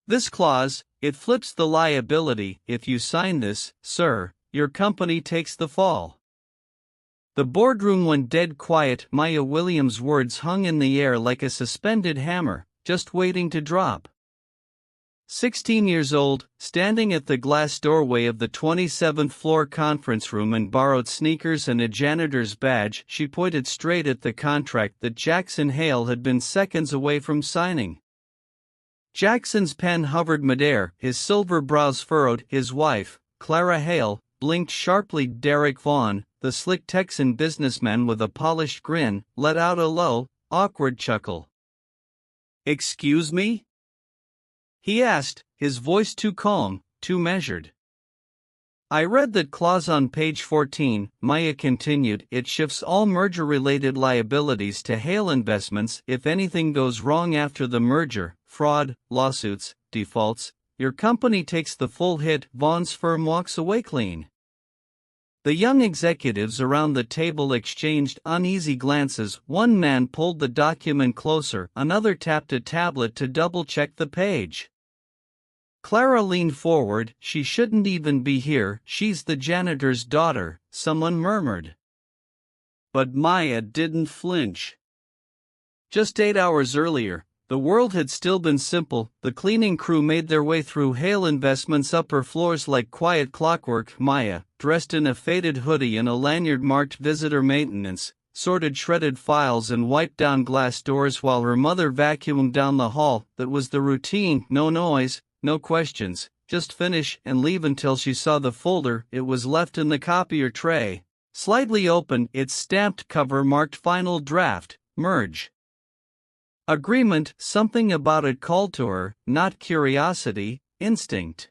This clause, it flips the liability. If you sign this, sir, your company takes the fall. The boardroom went dead quiet. Maya Williams' words hung in the air like a suspended hammer, just waiting to drop. 16 years old, standing at the glass doorway of the 27th floor conference room in borrowed sneakers and a janitor's badge, she pointed straight at the contract that Jackson Hale had been seconds away from signing. Jackson's pen hovered midair, his silver brows furrowed. His wife, Clara Hale, blinked sharply. Derek Vaughn, the slick Texan businessman with a polished grin, let out a low, awkward chuckle. "Excuse me?" he asked, his voice too calm, too measured. "I read that clause on page 14, Maya continued. It shifts all merger-related liabilities to Hale Investments. If anything goes wrong after the merger, fraud, lawsuits, defaults, your company takes the full hit. Vaughn's firm walks away clean." The young executives around the table exchanged uneasy glances. One man pulled the document closer, another tapped a tablet to double-check the page. Clara leaned forward. "She shouldn't even be here, she's the janitor's daughter," someone murmured. But Maya didn't flinch. Just 8 hours earlier, the world had still been simple. The cleaning crew made their way through Hale Investments' upper floors like quiet clockwork. Maya, dressed in a faded hoodie and a lanyard marked visitor maintenance, sorted shredded files and wiped down glass doors while her mother vacuumed down the hall. That was the routine. No noise, no questions, just finish and leave until she saw the folder. It was left in the copier tray, slightly open, its stamped cover marked Final Draft, Merge. Agreement. Something about it called to her, not curiosity, instinct.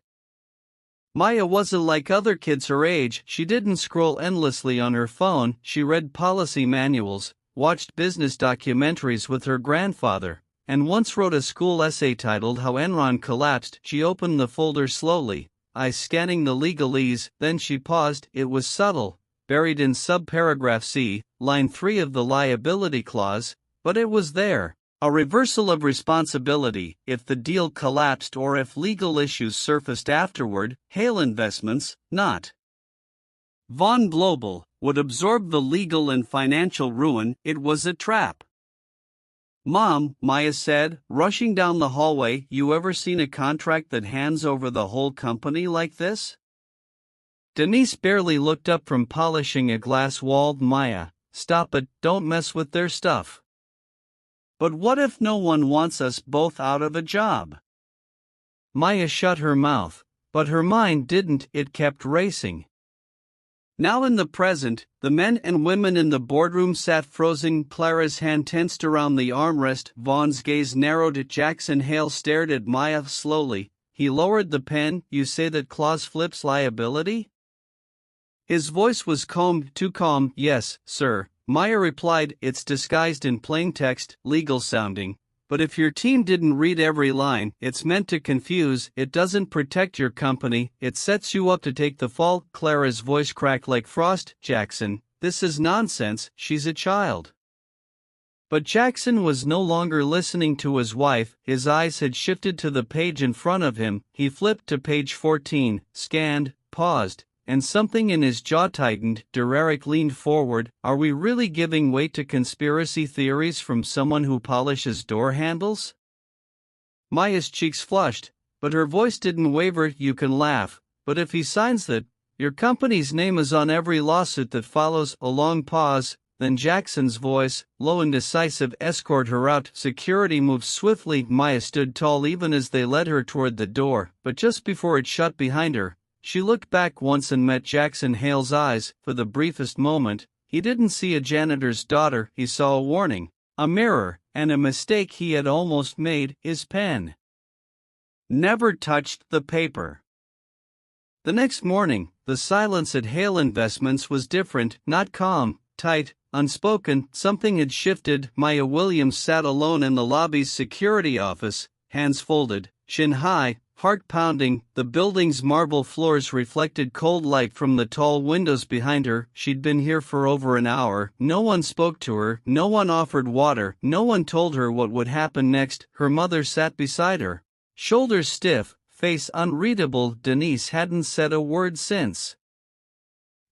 Maya wasn't like other kids her age. She didn't scroll endlessly on her phone. She read policy manuals, watched business documentaries with her grandfather, and once wrote a school essay titled How Enron Collapsed. She opened the folder slowly, eyes scanning the legalese, then she paused. It was subtle, buried in subparagraph C, line 3 of the liability clause, but it was there. A reversal of responsibility if the deal collapsed or if legal issues surfaced afterward. Hale Investments, not Vaughn Global, would absorb the legal and financial ruin. It was a trap. "Mom," Maya said, rushing down the hallway, "you ever seen a contract that hands over the whole company like this?" Denise barely looked up from polishing a glass wall. "Maya, stop it, don't mess with their stuff." "But what if no one wants us both out of a job?" Maya shut her mouth, but her mind didn't. It kept racing. Now in the present, the men and women in the boardroom sat frozen. Clara's hand tensed around the armrest. Vaughn's gaze narrowed. Jackson Hale stared at Maya slowly. He lowered the pen. "You say that clause flips liability?" His voice was calm, too calm. "Yes, sir," Maya replied. "It's disguised in plain text, legal sounding. But if your team didn't read every line, it's meant to confuse. It doesn't protect your company, it sets you up to take the fall." Clara's voice cracked like frost. "Jackson, this is nonsense, she's a child." But Jackson was no longer listening to his wife. His eyes had shifted to the page in front of him. He flipped to page 14, scanned, paused, and something in his jaw tightened. Derek leaned forward. "Are we really giving weight to conspiracy theories from someone who polishes door handles?" Maya's cheeks flushed, but her voice didn't waver. "You can laugh, but if he signs that, your company's name is on every lawsuit that follows." A long pause, then Jackson's voice, low and decisive: "Escort her out." Security moved swiftly. Maya stood tall even as they led her toward the door, but just before it shut behind her, she looked back once and met Jackson Hale's eyes. For the briefest moment, he didn't see a janitor's daughter. He saw a warning, a mirror, and a mistake he had almost made. His pen never touched the paper. The next morning, the silence at Hale Investments was different, not calm, tight, unspoken. Something had shifted. Maya Williams sat alone in the lobby's security office, hands folded, chin high, heart pounding. The building's marble floors reflected cold light from the tall windows behind her. She'd been here for over an hour. No one spoke to her, no one offered water, no one told her what would happen next. Her mother sat beside her, Shoulders stiff, face unreadable. Denise hadn't said a word since.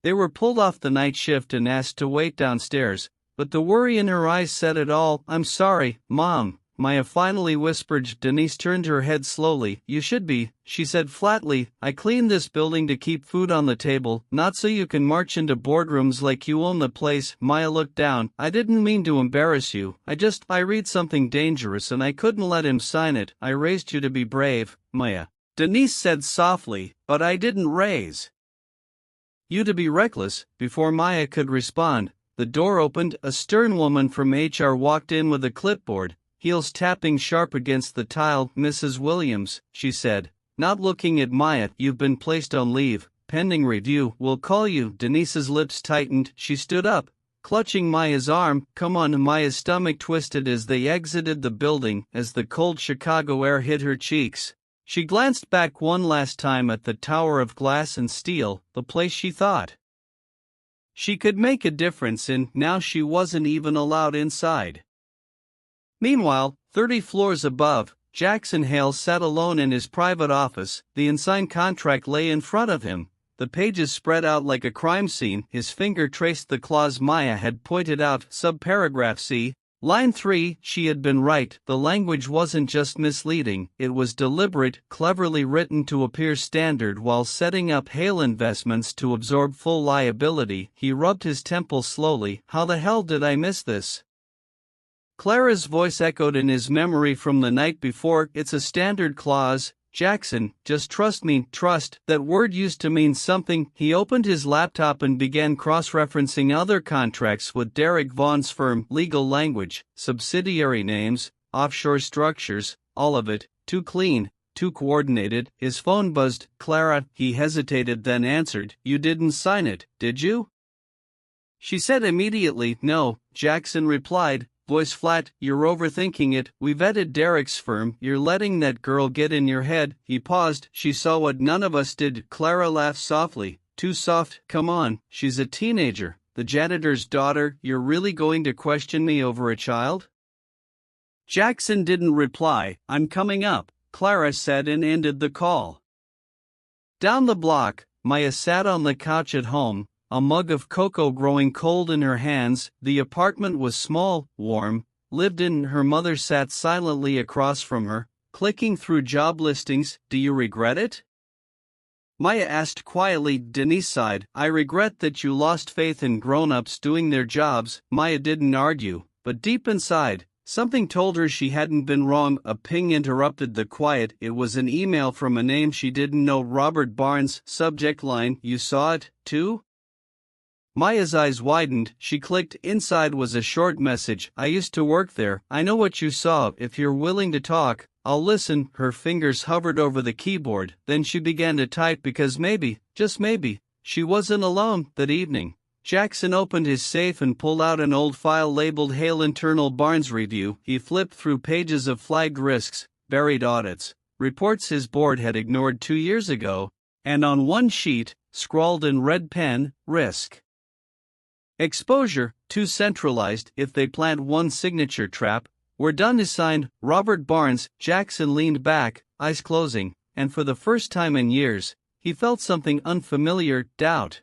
They were pulled off the night shift and asked to wait downstairs, but the worry in her eyes said it all. "I'm sorry, Mom," Maya finally whispered. Denise turned her head slowly. "You should be," she said flatly. "I cleaned this building to keep food on the table, not so you can march into boardrooms like you own the place." Maya looked down. "I didn't mean to embarrass you. I read something dangerous and I couldn't let him sign it. I raised you to be brave, Maya," Denise said softly, "but I didn't raise you to be reckless." Before Maya could respond, the door opened. A stern woman from HR walked in with a clipboard, heels tapping sharp against the tile. "Mrs. Williams," she said, not looking at Maya, "you've been placed on leave, pending review. We'll call you." Denise's lips tightened. She stood up, clutching Maya's arm. "Come on." Maya's stomach twisted as they exited the building. As the cold Chicago air hit her cheeks, she glanced back one last time at the tower of glass and steel, the place she thought she could make a difference in. Now she wasn't even allowed inside. Meanwhile, 30 floors above, Jackson Hale sat alone in his private office. The unsigned contract lay in front of him, the pages spread out like a crime scene. His finger traced the clause Maya had pointed out. Subparagraph C, line 3. She had been right. The language wasn't just misleading, it was deliberate, cleverly written to appear standard while setting up Hale Investments to absorb full liability. He rubbed his temple slowly. "How the hell did I miss this?" Clara's voice echoed in his memory from the night before. "It's a standard clause, Jackson, just trust me." Trust, that word used to mean something. He opened his laptop and began cross-referencing other contracts with Derek Vaughn's firm. Legal language, subsidiary names, offshore structures, all of it, too clean, too coordinated. His phone buzzed. "Clara," he hesitated then answered. "You didn't sign it, did you?" She said immediately. "No," Jackson replied, voice flat. "You're overthinking it. We vetted Derek's firm. You're letting that girl get in your head." He paused. "She saw what none of us did." Clara laughed softly. "Too soft. Come on, she's a teenager, the janitor's daughter. You're really going to question me over a child?" Jackson didn't reply. "I'm coming up," Clara said and ended the call. Down the block, Maya sat on the couch at home, a mug of cocoa growing cold in her hands. The apartment was small, warm, lived in. Her mother sat silently across from her, clicking through job listings. "Do you regret it?" Maya asked quietly. Denise sighed. "I regret that you lost faith in grown-ups doing their jobs." Maya didn't argue, but deep inside, something told her she hadn't been wrong. A ping interrupted the quiet. It was an email from a name she didn't know. Robert Barnes. Subject line, "You saw it, too?" Maya's eyes widened. She clicked. Inside was a short message. "I used to work there. I know what you saw. If you're willing to talk, I'll listen." Her fingers hovered over the keyboard. Then she began to type because maybe, just maybe, she wasn't alone. That evening, Jackson opened his safe and pulled out an old file labeled Hale Internal Barnes Review. He flipped through pages of flagged risks, buried audits, reports his board had ignored 2 years ago, and on one sheet, scrawled in red pen, risk exposure, too centralized. If they plant one signature trap, we're done. Is signed, Robert Barnes. Jackson leaned back, eyes closing, and for the first time in years, he felt something unfamiliar, doubt.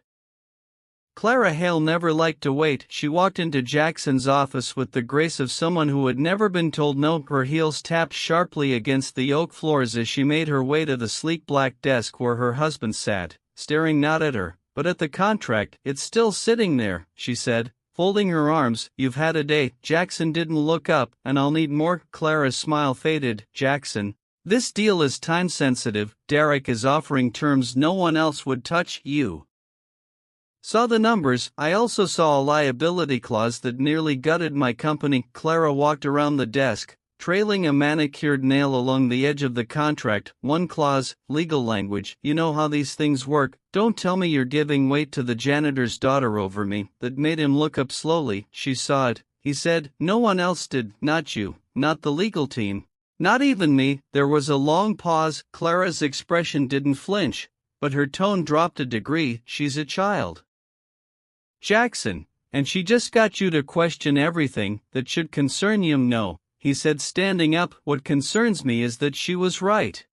Clara Hale never liked to wait. She walked into Jackson's office with the grace of someone who had never been told no. Her heels tapped sharply against the oak floors as she made her way to the sleek black desk where her husband sat, staring not at her, but at the contract. "It's still sitting there," she said, folding her arms. "You've had a day." Jackson didn't look up. "And I'll need more." Clara's smile faded. "Jackson, this deal is time sensitive. Derek is offering terms no one else would touch. You saw the numbers. I also saw a liability clause that nearly gutted my company." Clara walked around the desk, trailing a manicured nail along the edge of the contract. "One clause, legal language. You know how these things work. Don't tell me you're giving weight to the janitor's daughter over me." That made him look up slowly. "She saw it," he said. "No one else did. Not you, not the legal team, not even me." There was a long pause. Clara's expression didn't flinch, but her tone dropped a degree. "She's a child, Jackson, and she just got you to question everything that should concern you." "No," he said, standing up. What concerns me is that she was right.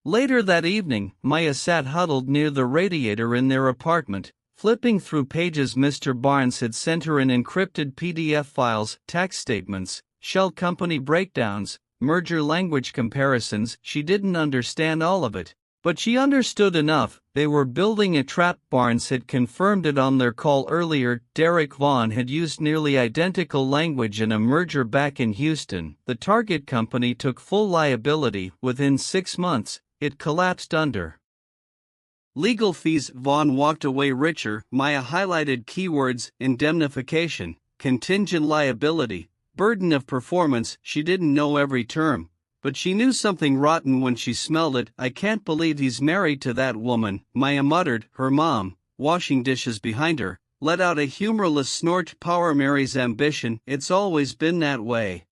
Later that evening, Maya sat huddled near the radiator in their apartment, flipping through pages Mr. Barnes had sent her in encrypted PDF files, tax statements, shell company breakdowns, merger language comparisons. She didn't understand all of it, but she understood enough. They were building a trap. Barnes had confirmed it on their call earlier. Derek Vaughn had used nearly identical language in a merger back in Houston. The target company took full liability. Within 6 months, it collapsed under legal fees. Vaughn walked away richer. Maya highlighted keywords: indemnification, contingent liability, burden of performance. She didn't know every term, but she knew something rotten when she smelled it. I can't believe he's married to that woman, Maya muttered. Her mom, washing dishes behind her, let out a humorless snort. Power Mary's ambition. It's always been that way.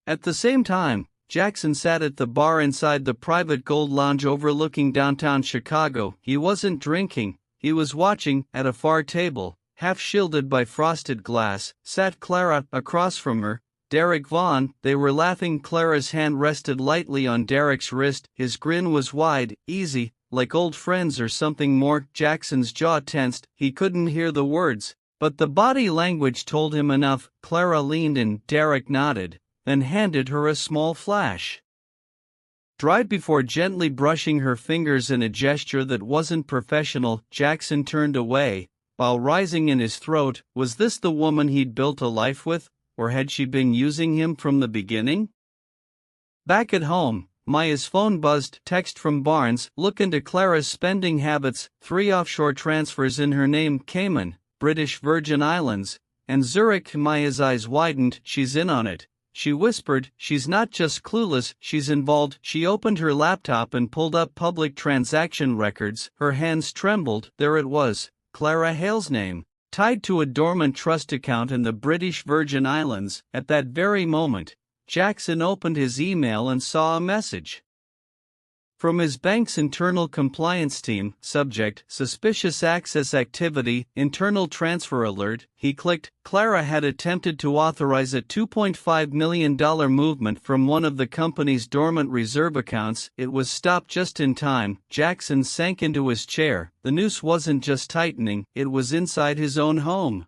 At the same time, Jackson sat at the bar inside the private gold lounge overlooking downtown Chicago. He wasn't drinking, he was watching. At a far table, half shielded by frosted glass, sat Clara. Across from her, Derek Vaughn. They were laughing. Clara's hand rested lightly on Derek's wrist. His grin was wide, easy, like old friends or something more. Jackson's jaw tensed. He couldn't hear the words, but the body language told him enough. Clara leaned in. Derek nodded, then handed her a small flash drive before gently brushing her fingers in a gesture that wasn't professional. Jackson turned away, while rising in his throat. Was this the woman he'd built a life with, or had she been using him from the beginning? Back at home, Maya's phone buzzed. Text from Barnes. Look into Clara's spending habits. 3 offshore transfers in her name: Cayman, British Virgin Islands, and Zurich. Maya's eyes widened. She's in on it, she whispered. She's not just clueless, she's involved. She opened her laptop and pulled up public transaction records. Her hands trembled. There it was, Clara Hale's name, tied to a dormant trust account in the British Virgin Islands. At that very moment, Jackson opened his email and saw a message from his bank's internal compliance team. Subject: suspicious access activity, internal transfer alert. He clicked. Clara had attempted to authorize a $2.5 million movement from one of the company's dormant reserve accounts. It was stopped just in time. Jackson sank into his chair. The noose wasn't just tightening, it was inside his own home.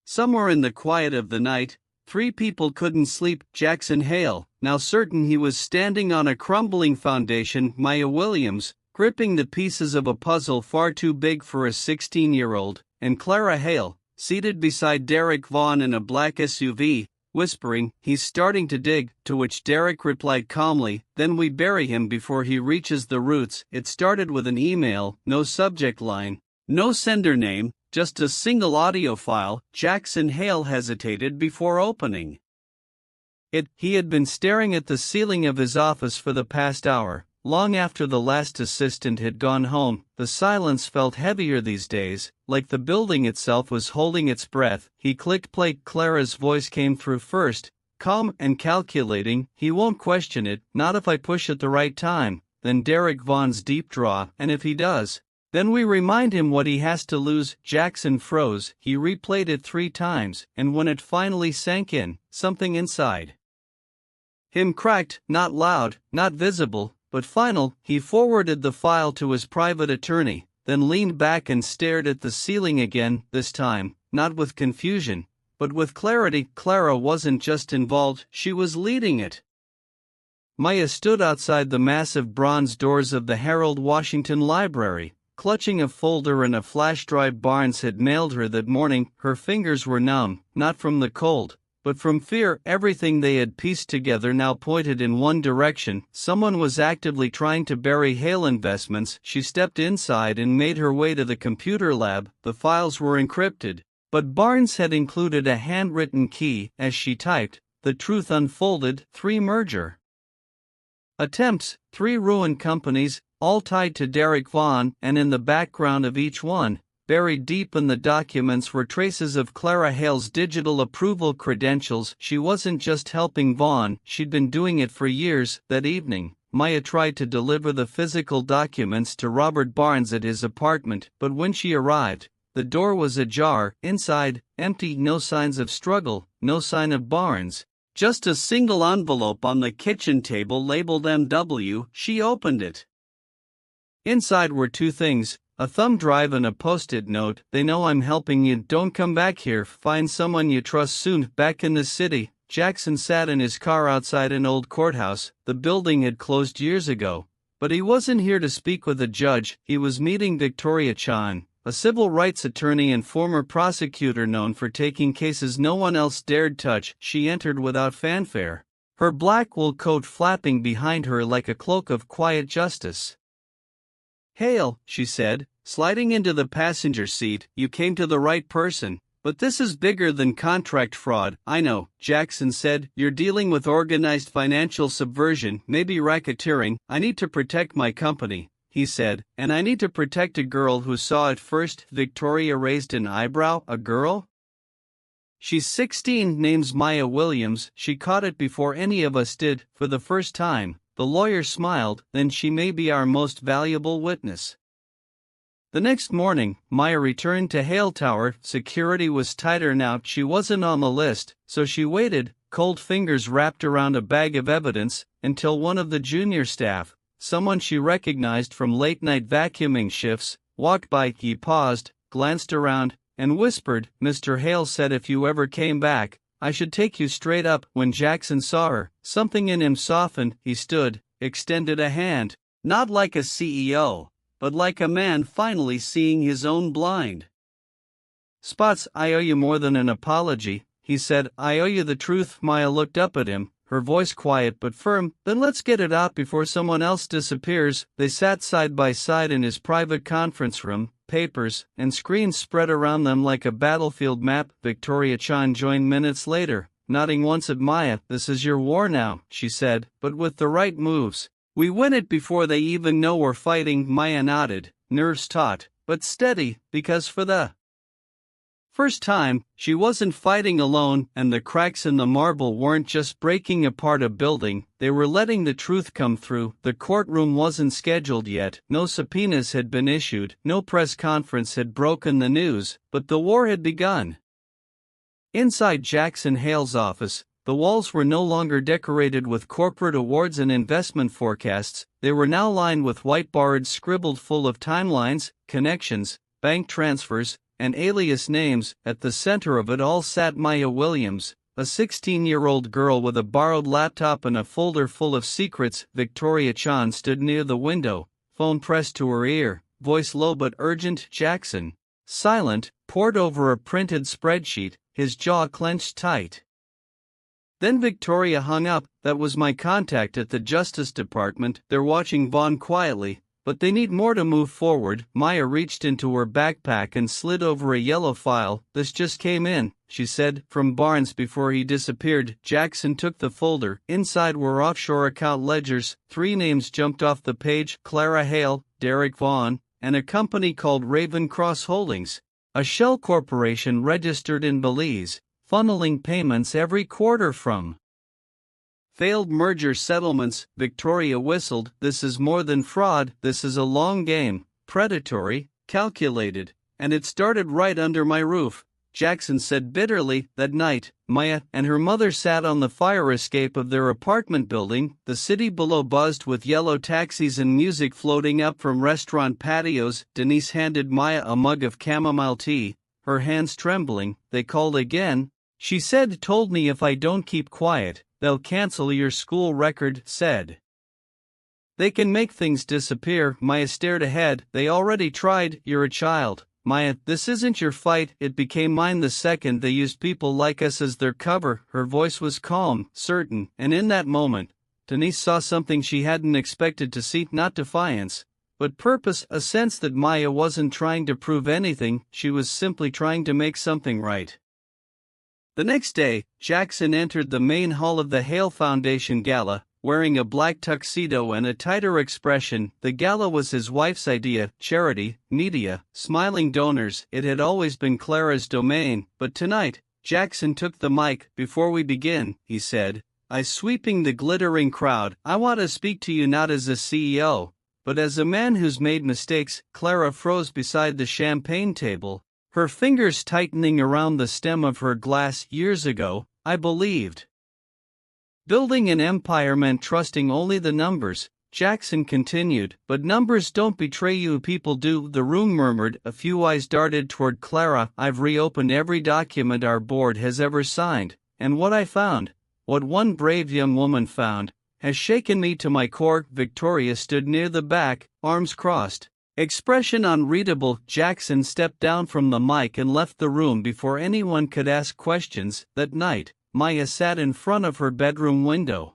Somewhere in the quiet of the night, 3 people couldn't sleep. Jackson Hale, now certain he was standing on a crumbling foundation. Maya Williams, gripping the pieces of a puzzle far too big for a 16-year-old, and Clara Hale, seated beside Derek Vaughn in a black SUV, whispering, "He's starting to dig," to which Derek replied calmly, "Then we bury him before he reaches the roots." It started with an email, no subject line, no sender name, just a single audio file. Jackson Hale hesitated before opening it. He had been staring at the ceiling of his office for the past hour, long after the last assistant had gone home. The silence felt heavier these days, like the building itself was holding its breath. He clicked play. Clara's voice came through first, calm and calculating. "He won't question it, not if I push at the right time." Then Derek Vaughn's deep draw, "And if he does, then we remind him what he has to lose." Jackson froze. He replayed it 3 times, and when it finally sank in, something inside him cracked, not loud, not visible, but final. He forwarded the file to his private attorney, then leaned back and stared at the ceiling again, this time, not with confusion, but with clarity. Clara wasn't just involved, she was leading it. Maya stood outside the massive bronze doors of the Harold Washington Library, clutching a folder and a flash drive Barnes had mailed her that morning. Her fingers were numb, not from the cold, but from fear. Everything they had pieced together now pointed in one direction. Someone was actively trying to bury Hale Investments. She stepped inside and made her way to the computer lab. The files were encrypted, but Barnes had included a handwritten key. As she typed, the truth unfolded: 3 merger attempts, 3 ruined companies, all tied to Derek Vaughn, and in the background of each one, buried deep in the documents, were traces of Clara Hale's digital approval credentials. She wasn't just helping Vaughn, she'd been doing it for years. That evening, Maya tried to deliver the physical documents to Robert Barnes at his apartment, but when she arrived, The door was ajar. Inside, empty, no signs of struggle, no sign of Barnes. Just a single envelope on the kitchen table labeled MW. She opened it. Inside were two things, a thumb drive and a post-it note. They know I'm helping you. Don't come back here. Find someone you trust soon. Back in the city, Jackson sat in his car outside an old courthouse. The building had closed years ago. But he wasn't here to speak with a judge. He was meeting Victoria Chan, a civil rights attorney and former prosecutor known for taking cases no one else dared touch. She entered without fanfare, her black wool coat flapping behind her like a cloak of quiet justice. "Hail," she said, sliding into the passenger seat. "You came to the right person. But this is bigger than contract fraud." "I know," Jackson said. "You're dealing with organized financial subversion, maybe racketeering." "I need to protect my company," he said, "and I need to protect a girl who saw it first." Victoria raised an eyebrow. "A girl?" "She's 16, name's Maya Williams." She caught it before any of us did. For the first time, the lawyer smiled. "Then she may be our most valuable witness." The next morning, Maya returned to Hale Tower. Security was tighter now. She wasn't on the list, so she waited, cold fingers wrapped around a bag of evidence, until one of the junior staff, someone she recognized from late-night vacuuming shifts, walked by. He paused, glanced around, and whispered, "Mr. Hale said if you ever came back, I should take you straight up." When Jackson saw her, something in him softened. He stood, extended a hand, not like a CEO, but like a man finally seeing his own blind spots. "I owe you more than an apology," he said. "I owe you the truth." Maya looked up at him, her voice quiet but firm. "Then let's get it out before someone else disappears." They sat side by side in his private conference room, papers and screens spread around them like a battlefield map. Victoria Chan joined minutes later, nodding once at Maya. "This is your war now," she said, "but with the right moves, we win it before they even know we're fighting." Maya nodded, nerves taut, but steady, because for the first time, she wasn't fighting alone, and the cracks in the marble weren't just breaking apart a building, they were letting the truth come through. The courtroom wasn't scheduled yet, no subpoenas had been issued, no press conference had broken the news, but the war had begun. Inside Jackson Hale's office, the walls were no longer decorated with corporate awards and investment forecasts. They were now lined with whiteboards scribbled full of timelines, connections, bank transfers, and alias names. At the center of it all sat Maya Williams, a 16-year-old girl with a borrowed laptop and a folder full of secrets. Victoria Chan stood near the window, phone pressed to her ear, voice low but urgent. Jackson, silent, pored over a printed spreadsheet, his jaw clenched tight. Then Victoria hung up. "That was my contact at the Justice Department. They're watching Vaughn quietly, but they need more to move forward." Maya reached into her backpack and slid over a yellow file. "This just came in," she said, "from Barnes before he disappeared." Jackson took the folder. Inside were offshore account ledgers. 3 names jumped off the page: Clara Hale, Derek Vaughn, and a company called Raven Cross Holdings, a shell corporation registered in Belize, funneling payments every quarter from failed merger settlements. Victoria whistled. "This is more than fraud. This is a long game, predatory, calculated, and it started right under my roof," Jackson said bitterly. That night, Maya and her mother sat on the fire escape of their apartment building. The city below buzzed with yellow taxis and music floating up from restaurant patios. Denise handed Maya a mug of chamomile tea, her hands trembling. "They called again," she said. "Told me if I don't keep quiet, they'll cancel your school record." Said they can make things disappear. Maya stared ahead. "They already tried." "You're a child, Maya. This isn't your fight. It became mine the second they used people like us as their cover." Her voice was calm, certain, and in that moment, Denise saw something she hadn't expected to see. Not defiance, but purpose, a sense that Maya wasn't trying to prove anything, she was simply trying to make something right. The next day, Jackson entered the main hall of the Hale Foundation Gala, wearing a black tuxedo and a tighter expression. The gala was his wife's idea: charity, media, smiling donors. It had always been Clara's domain, but tonight, Jackson took the mic. "Before we begin," he said, sweeping the glittering crowd, "I want to speak to you not as a CEO, but as a man who's made mistakes." Clara froze beside the champagne table, Her fingers tightening around the stem of her glass. Years ago, I believed building an empire meant trusting only the numbers, Jackson continued, but numbers don't betray you, people do. The room murmured. A few eyes darted toward Clara. I've reopened every document our board has ever signed, and what I found, what one brave young woman found, has shaken me to my core. Victoria stood near the back, arms crossed, expression unreadable. Jackson stepped down from the mic and left the room before anyone could ask questions. That night, Maya sat in front of her bedroom window,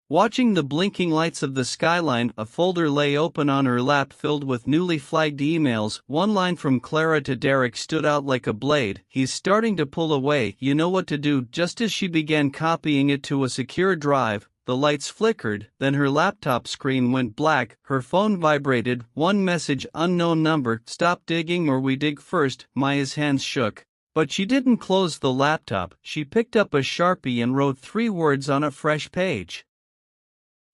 watching the blinking lights of the skyline. A folder lay open on her lap filled with newly flagged emails. One line from Clara to Derek stood out like a blade. He's starting to pull away, you know what to do. Just as she began copying it to a secure drive, the lights flickered, then her laptop screen went black, her phone vibrated. One message, unknown number, stop digging or we dig first. Maya's hands shook. But she didn't close the laptop. She picked up a Sharpie and wrote 3 words on a fresh page.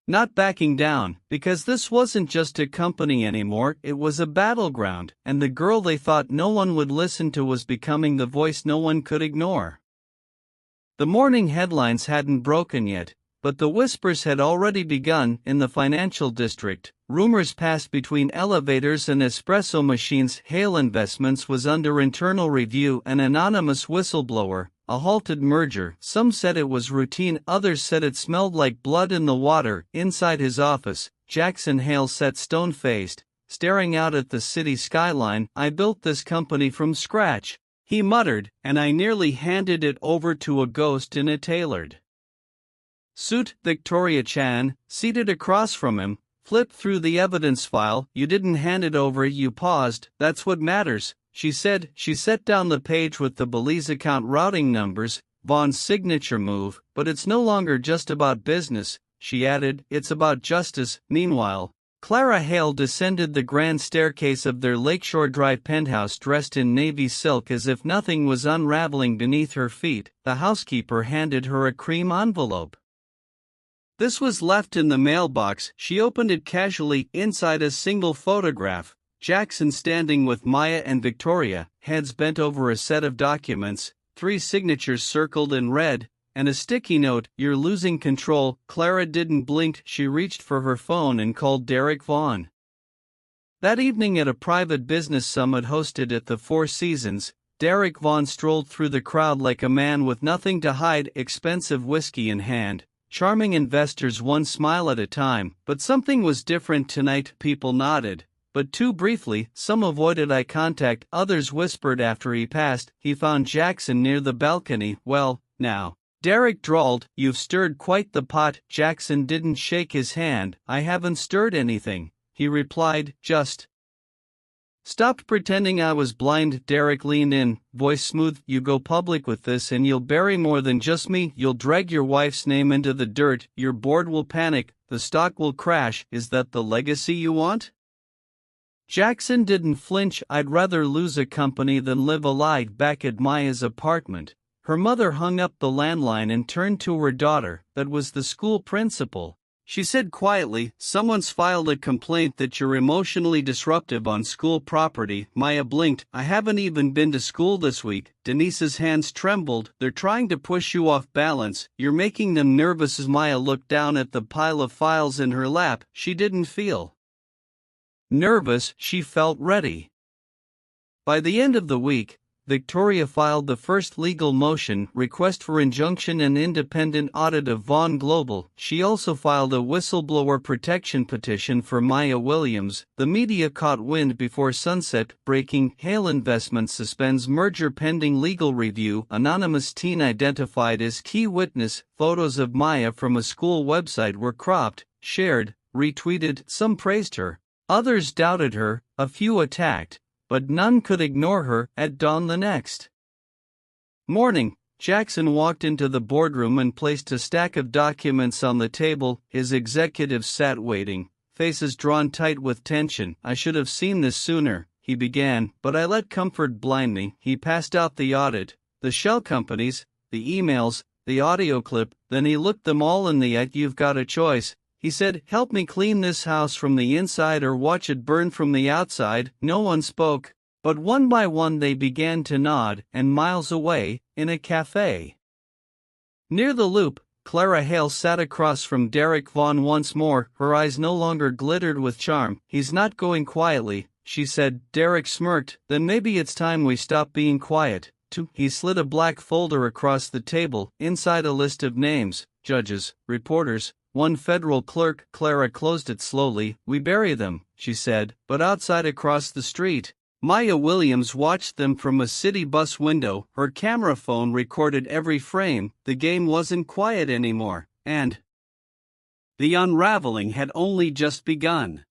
Not backing down, because this wasn't just a company anymore, it was a battleground, and the girl they thought no one would listen to was becoming the voice no one could ignore. The morning headlines hadn't broken yet, but the whispers had already begun. In the financial district, rumors passed between elevators and espresso machines. Hale Investments was under internal review. An anonymous whistleblower, a halted merger. Some said it was routine, others said it smelled like blood in the water. Inside his office, Jackson Hale sat stone-faced, staring out at the city skyline. I built this company from scratch, he muttered, and I nearly handed it over to a ghost in a tailored suit. Victoria Chan, seated across from him, flipped through the evidence file. You didn't hand it over, you paused. That's what matters, she said. She set down the page with the Belize account routing numbers, Vaughn's signature move. But it's no longer just about business, she added, it's about justice. Meanwhile, Clara Hale descended the grand staircase of their Lakeshore Drive penthouse dressed in navy silk as if nothing was unraveling beneath her feet. The housekeeper handed her a cream envelope. This was left in the mailbox. She opened it casually. Inside, a single photograph, Jackson standing with Maya and Victoria, heads bent over a set of documents, 3 signatures circled in red, and a sticky note, you're losing control. Clara didn't blink. She reached for her phone and called Derek Vaughan. That evening at a private business summit hosted at the Four Seasons, Derek Vaughan strolled through the crowd like a man with nothing to hide, expensive whiskey in hand, charming investors one smile at a time. But something was different tonight. People nodded, but too briefly. Some avoided eye contact, others whispered after he passed. He found Jackson near the balcony. Well, now, Derek drawled, you've stirred quite the pot. Jackson didn't shake his hand. I haven't stirred anything, he replied, just stopped pretending I was blind. Derek leaned in, voice smooth. You go public with this and you'll bury more than just me. You'll drag your wife's name into the dirt. Your board will panic. The stock will crash. Is that the legacy you want? Jackson didn't flinch. I'd rather lose a company than live a lie. Back at Maya's apartment, her mother hung up the landline and turned to her daughter. That was the school principal. She said quietly, someone's filed a complaint that you're emotionally disruptive on school property. Maya blinked. I haven't even been to school this week. Denise's hands trembled. They're trying to push you off balance. You're making them nervous. As Maya looked down at the pile of files in her lap, she didn't feel nervous, she felt ready. By the end of the week, Victoria filed the first legal motion, request for injunction and independent audit of Vaughan Global. She also filed a whistleblower protection petition for Maya Williams. The media caught wind before sunset. Breaking, Hale Investments suspends merger pending legal review. Anonymous teen identified as key witness. Photos of Maya from a school website were cropped, shared, retweeted. Some praised her, others doubted her, a few attacked, but none could ignore her. At dawn the next morning, Jackson walked into the boardroom and placed a stack of documents on the table. His executives sat waiting, faces drawn tight with tension. I should have seen this sooner, he began, but I let comfort blind me. He passed out the audit, the shell companies, the emails, the audio clip, then he looked them all in the eye. You've got a choice, he said. Help me clean this house from the inside or watch it burn from the outside. No one spoke. But one by one they began to nod, and miles away, in a cafe near the Loop, Clara Hale sat across from Derek Vaughan once more. Her eyes no longer glittered with charm. "He's not going quietly," she said. Derek smirked. "Then maybe it's time we stop being quiet." He slid a black folder across the table, inside a list of names: judges, reporters, one federal clerk. Clara closed it slowly. "We bury them," she said, but outside across the street, Maya Williams watched them from a city bus window. Her camera phone recorded every frame. The game wasn't quiet anymore, and the unraveling had only just begun.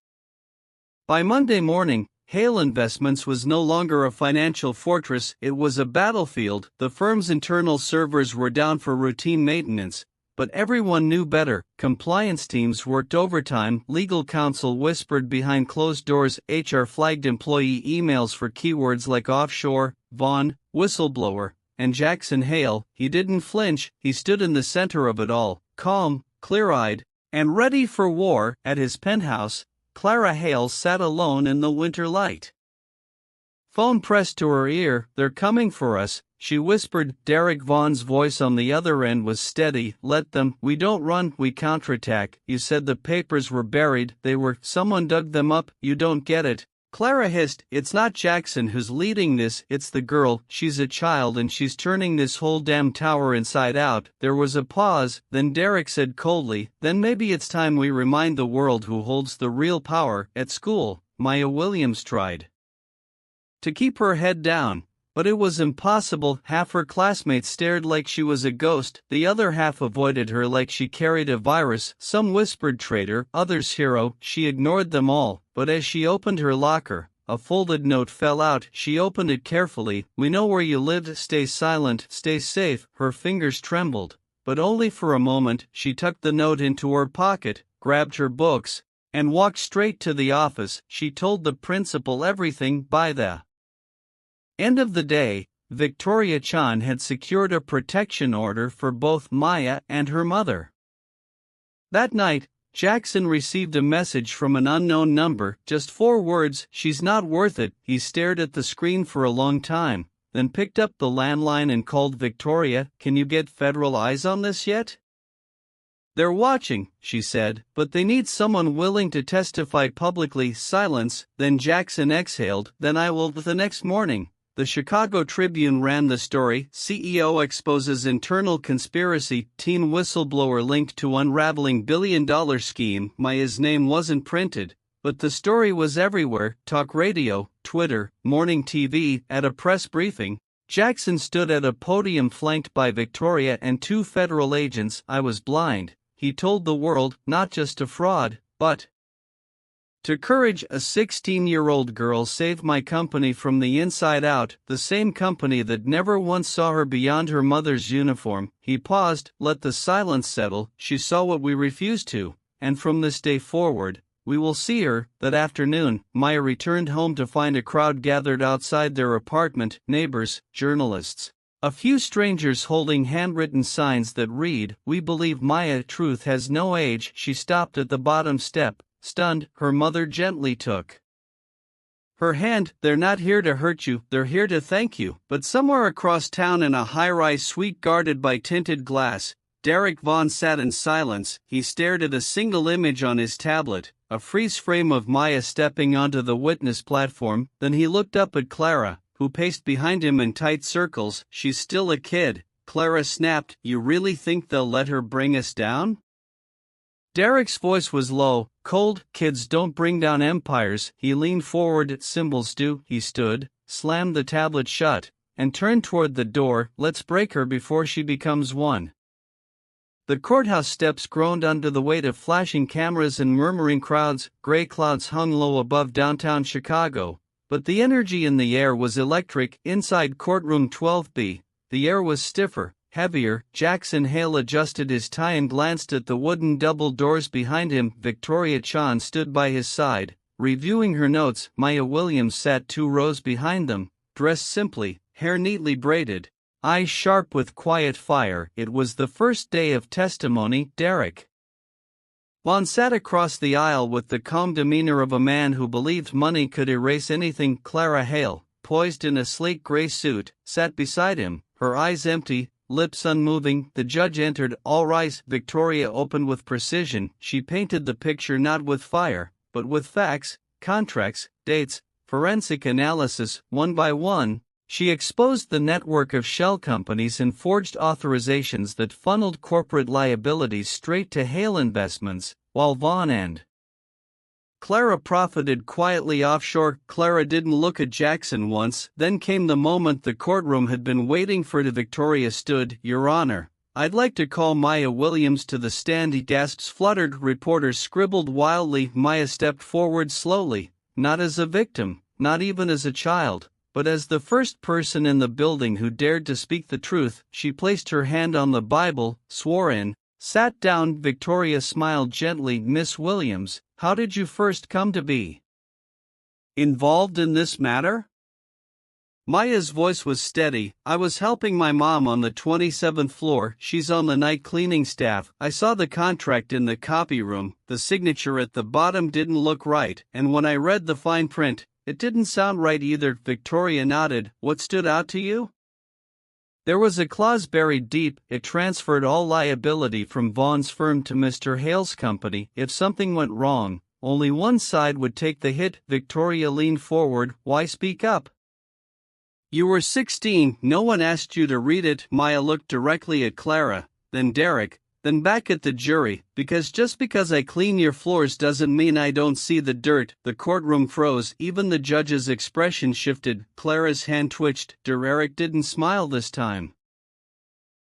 By Monday morning, Hale Investments was no longer a financial fortress, it was a battlefield. The firm's internal servers were down for routine maintenance, but everyone knew better. Compliance teams worked overtime, legal counsel whispered behind closed doors, HR flagged employee emails for keywords like offshore, Vaughn, whistleblower, and Jackson Hale. He didn't flinch, he stood in the center of it all, calm, clear-eyed, and ready for war. At his penthouse, Clara Hale sat alone in the winter light. Phone pressed to her ear. "They're coming for us," she whispered. Derek Vaughan's voice on the other end was steady. "Let them. We don't run, we counterattack. You said the papers were buried. They were. Someone dug them up. You don't get it." Clara hissed. "It's not Jackson who's leading this, it's the girl. She's a child and she's turning this whole damn tower inside out." There was a pause, then Derek said coldly, "Then maybe it's time we remind the world who holds the real power." At school, Maya Williams tried to keep her head down, but it was impossible. Half her classmates stared like she was a ghost, the other half avoided her like she carried a virus. Some whispered traitor, others hero. She ignored them all, but as she opened her locker, a folded note fell out. She opened it carefully. "We know where you live, stay silent, stay safe." Her fingers trembled, but only for a moment. She tucked the note into her pocket, grabbed her books, and walked straight to the office. She told the principal everything. By the end of the day, Victoria Chan had secured a protection order for both Maya and her mother. That night, Jackson received a message from an unknown number, just 4 words: "She's not worth it." He stared at the screen for a long time, then picked up the landline and called Victoria. "Can you get federal eyes on this yet?" "They're watching," she said, "but they need someone willing to testify publicly." Silence, then Jackson exhaled. "Then I will." The next morning, the Chicago Tribune ran the story: CEO exposes internal conspiracy, teen whistleblower linked to unraveling billion-dollar scheme. Maya's name wasn't printed, but the story was everywhere: talk radio, Twitter, morning TV. At a press briefing, Jackson stood at a podium flanked by Victoria and 2 federal agents. "I was blind," he told the world, "not just to fraud, but to courage." A 16-year-old girl saved my company from the inside out, the same company that never once saw her beyond her mother's uniform. He paused, let the silence settle. "She saw what we refused to, and from this day forward, we will see her." That afternoon, Maya returned home to find a crowd gathered outside their apartment: neighbors, journalists, a few strangers holding handwritten signs that read, "We believe Maya. Truth has no age." She stopped at the bottom step. Stunned, her mother gently took her hand. "They're not here to hurt you, they're here to thank you." But somewhere across town, in a high-rise suite guarded by tinted glass, Derek Vaughan sat in silence. He stared at a single image on his tablet, a freeze frame of Maya stepping onto the witness platform. Then he looked up at Clara, who paced behind him in tight circles. "She's still a kid," Clara snapped. "You really think they'll let her bring us down?" Derek's voice was low, cold. "Kids don't bring down empires." He leaned forward. "Symbols do." He stood, slammed the tablet shut, and turned toward the door. "Let's break her before she becomes one." The courthouse steps groaned under the weight of flashing cameras and murmuring crowds. Gray clouds hung low above downtown Chicago, but the energy in the air was electric. Inside courtroom 12B, the air was stiffer, heavier. Jackson Hale adjusted his tie and glanced at the wooden double doors behind him. Victoria Chan stood by his side, reviewing her notes. Maya Williams sat 2 rows behind them, dressed simply, hair neatly braided, eyes sharp with quiet fire. It was the first day of testimony. Derek Vaughan sat across the aisle with the calm demeanor of a man who believed money could erase anything. Clara Hale, poised in a slate gray suit, sat beside him, her eyes empty, lips unmoving. The judge entered. "All rise." Victoria opened with precision. She painted the picture not with fire, but with facts, contracts, dates, forensic analysis. One by one, she exposed the network of shell companies and forged authorizations that funneled corporate liabilities straight to Hale Investments, while Vaughn and Clara profited quietly offshore. Clara didn't look at Jackson once. Then came the moment the courtroom had been waiting for. Victoria stood. "Your Honor, I'd like to call Maya Williams to the stand." Gasps fluttered. Reporters scribbled wildly. Maya stepped forward slowly, not as a victim, not even as a child, but as the first person in the building who dared to speak the truth. She placed her hand on the Bible, swore in, sat down. Victoria smiled gently. "Miss Williams, how did you first come to be involved in this matter?" Maya's voice was steady. "I was helping my mom on the 27th floor. She's on the night cleaning staff. I saw the contract in the copy room. The signature at the bottom didn't look right, and when I read the fine print, it didn't sound right either." Victoria nodded. "What stood out to you?" "There was a clause buried deep. It transferred all liability from Vaughn's firm to Mr. Hale's company. If something went wrong, only one side would take the hit." Victoria leaned forward. "Why speak up? You were 16, no one asked you to read it." Maya looked directly at Clara, then Derek, then back at the jury. Just because I clean your floors doesn't mean I don't see the dirt." The courtroom froze. Even the judge's expression shifted. Clara's hand twitched. Derek didn't smile this time.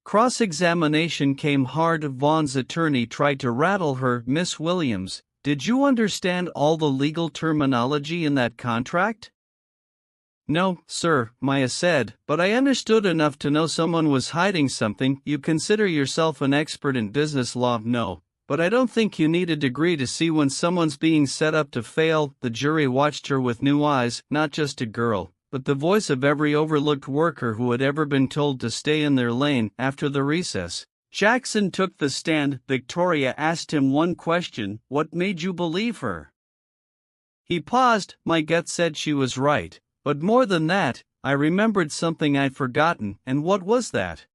Cross-examination came hard. Vaughn's attorney tried to rattle her. "Miss Williams, did you understand all the legal terminology in that contract?" "No, sir," Maya said, "but I understood enough to know someone was hiding something." "You consider yourself an expert in business law?" "No, but I don't think you need a degree to see when someone's being set up to fail." The jury watched her with new eyes, not just a girl, but the voice of every overlooked worker who had ever been told to stay in their lane. After the recess, Jackson took the stand. Victoria asked him one question: "What made you believe her?" He paused. "My gut said she was right. But more than that, I remembered something I'd forgotten." "And what was that?"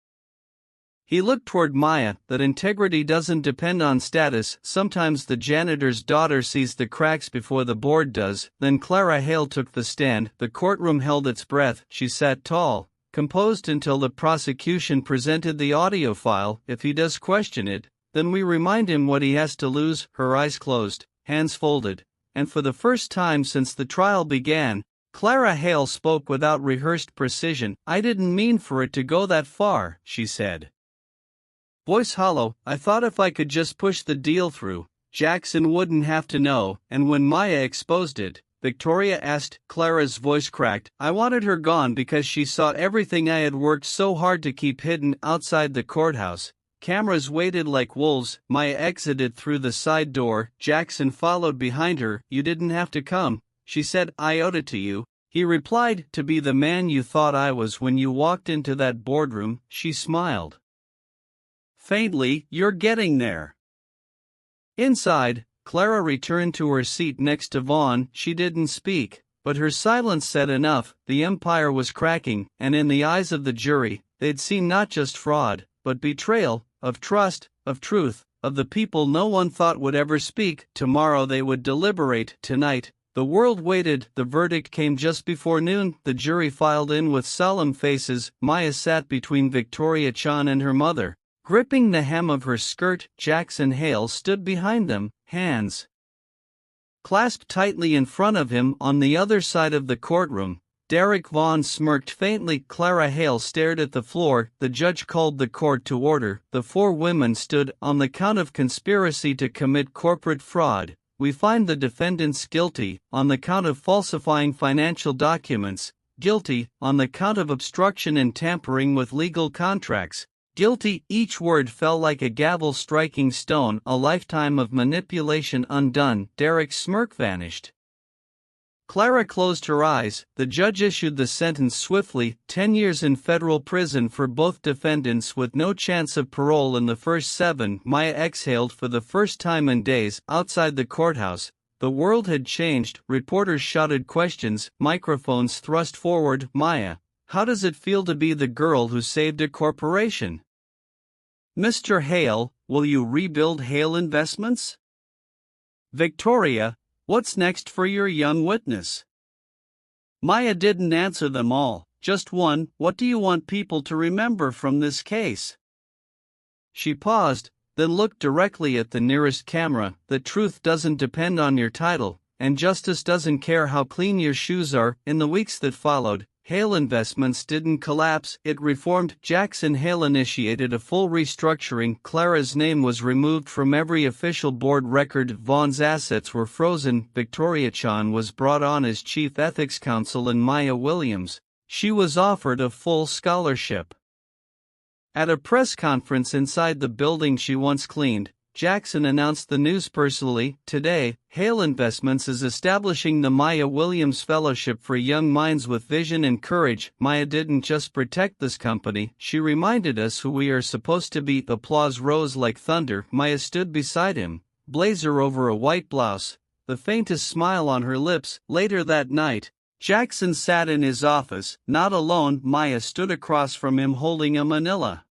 He looked toward Maya. "That integrity doesn't depend on status. Sometimes the janitor's daughter sees the cracks before the board does." Then Clara Hale took the stand. The courtroom held its breath. She sat tall, composed until the prosecution presented the audio file. "If he does question it, then we remind him what he has to lose." Her eyes closed, hands folded, and for the first time since the trial began, Clara Hale spoke without rehearsed precision. "I didn't mean for it to go that far," she said. Voice hollow. "I thought if I could just push the deal through, Jackson wouldn't have to know." And when Maya exposed it, Victoria asked. Clara's voice cracked. "I wanted her gone because she saw everything I had worked so hard to keep hidden." Outside the courthouse, cameras waited like wolves. Maya exited through the side door. Jackson followed behind her. "You didn't have to come," she said. "I owed it to you." He replied, "To be the man you thought I was when you walked into that boardroom." She smiled faintly. "You're getting there." Inside, Clara returned to her seat next to Vaughn. She didn't speak, but her silence said enough. The empire was cracking, and in the eyes of the jury, they'd seen not just fraud, but betrayal, of trust, of truth, of the people no one thought would ever speak. Tomorrow they would deliberate. Tonight, the world waited. The verdict came just before noon. The jury filed in with solemn faces. Maya sat between Victoria Chan and her mother, gripping the hem of her skirt. Jackson Hale stood behind them, hands clasped tightly in front of him. On the other side of the courtroom, Derek Vaughn smirked faintly. Clara Hale stared at the floor. The judge called the court to order. The four women stood. "On the count of conspiracy to commit corporate fraud, we find the defendants guilty. On the count of falsifying financial documents, guilty. On the count of obstruction and tampering with legal contracts, guilty." Each word fell like a gavel striking stone. A lifetime of manipulation undone. Derek's smirk vanished. Clara closed her eyes. The judge issued the sentence swiftly: 10 years in federal prison for both defendants with no chance of parole in the first 7. Maya exhaled for the first time in days. Outside the courthouse, The world had changed, reporters shouted questions, microphones thrust forward. Maya, how does it feel to be the girl who saved a corporation? Mr. Hale, will you rebuild Hale Investments? Victoria, what's next for your young witness? Maya didn't answer them all, just one. What do you want people to remember from this case? She paused, then looked directly at the nearest camera. That truth doesn't depend on your title, and justice doesn't care how clean your shoes are. In the weeks that followed, Hale Investments didn't collapse, it reformed. Jackson Hale initiated a full restructuring. Clara's name was removed from every official board record. Vaughn's assets were frozen. Victoria Chan was brought on as chief ethics counsel, and Maya Williams, she was offered a full scholarship. At a press conference inside the building she once cleaned, Jackson announced the news personally. Today, Hale Investments is establishing the Maya Williams Fellowship for young minds with vision and courage. Maya didn't just protect this company, she reminded us who we are supposed to be. Applause rose like thunder. Maya stood beside him, blazer over a white blouse, the faintest smile on her lips. Later that night, Jackson sat in his office, not alone. Maya stood across from him holding a manila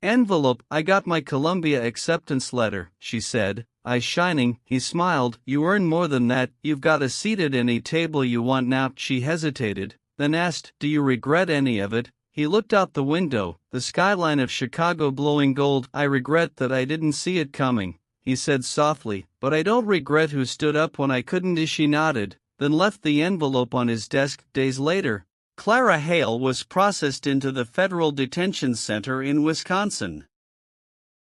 envelope. I got my Columbia acceptance letter, she said, eyes shining. He smiled. You earn more than that, you've got a seat at any table you want now. She hesitated, then asked, do you regret any of it? He looked out the window, the skyline of Chicago glowing gold. I regret that I didn't see it coming, he said softly, but I don't regret who stood up when I couldn't. She nodded, then left the envelope on his desk. Days later, Clara Hale was processed into the federal detention center in Wisconsin.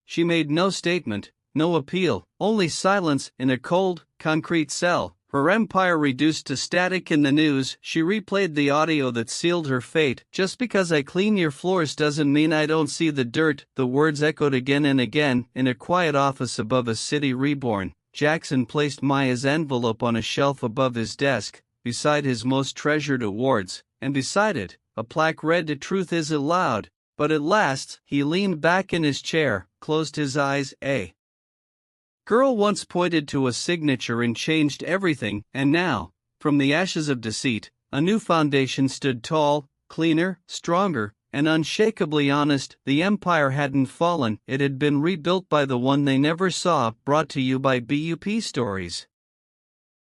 She made no statement, no appeal, only silence in a cold, concrete cell, her empire reduced to static. In the news, she replayed the audio that sealed her fate. Just because I clean your floors doesn't mean I don't see the dirt. The words echoed again and again. In a quiet office above a city reborn, Jackson placed Maya's envelope on a shelf above his desk, beside his most treasured awards, and beside it, a plaque read, "The truth isn't loud, but it lasts." He leaned back in his chair, closed his eyes. A girl once pointed to a signature and changed everything, and now, from the ashes of deceit, a new foundation stood tall, cleaner, stronger, and unshakably honest. The empire hadn't fallen, it had been rebuilt by the one they never saw. Brought to you by BUP Stories.